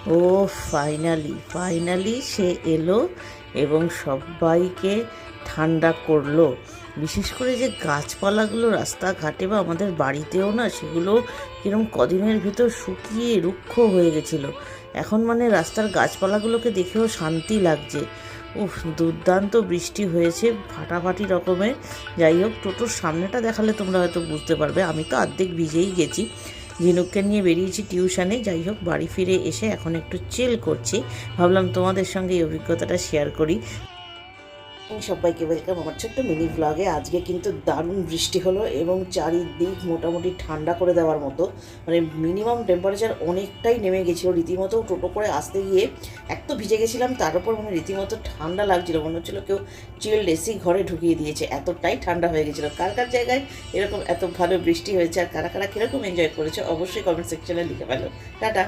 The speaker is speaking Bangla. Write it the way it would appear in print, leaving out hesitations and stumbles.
ও ফাইনালি ফাইনালি সে এলো এবং সবাইকে ঠান্ডা করলো। বিশেষ করে যে গাছপালাগুলো রাস্তাঘাটে বা আমাদের বাড়িতেও না, সেগুলো কিরম কদিনের ভিতর শুকিয়ে রুক্ষ হয়ে গেছিলো। এখন মানে রাস্তার গাছপালাগুলোকে দেখেও শান্তি লাগছে। উফ, দুর্দান্ত বৃষ্টি হয়েছে, ফাটাফাটি রকমের। যাই হোক, টোটোর সামনেটা দেখালে তোমরা হয়তো বুঝতে পারবে। আমি তো অর্ধেক ভিজেই গেছি। ঝিনুককে নিয়ে বেরিয়েছি টিউশনে। যাই হোক, বাড়ি ফিরে এসে এখন একটু চিল করছি। ভাবলাম তোমাদের সঙ্গে এই অভিজ্ঞতাটা শেয়ার করি। সবাইকে ওয়েলকাম আমার ছোট্ট মিনি ব্লগে। আজকে কিন্তু দারুণ বৃষ্টি হলো এবং চারিদিক মোটামুটি ঠান্ডা করে দেওয়ার মতো, মানে মিনিমাম টেম্পারেচার অনেকটাই নেমে গেছিলো। রীতিমতো টোটো করে আসতে গিয়ে এক তো ভিজে গেছিলাম, তার উপর মানে রীতিমতো ঠান্ডা লাগছিলো। মনে হচ্ছিলো কেউ চিল্ড এসি ঘরে ঢুকিয়ে দিয়েছে, এতটাই ঠান্ডা হয়ে গেছিলো। কার কার জায়গায় এরকম এত ভালো বৃষ্টি হয়েছে আর কারা কারা কীরকম এনজয় করেছে অবশ্যই কমেন্ট সেকশনে লিখে ফেলো। টাটা।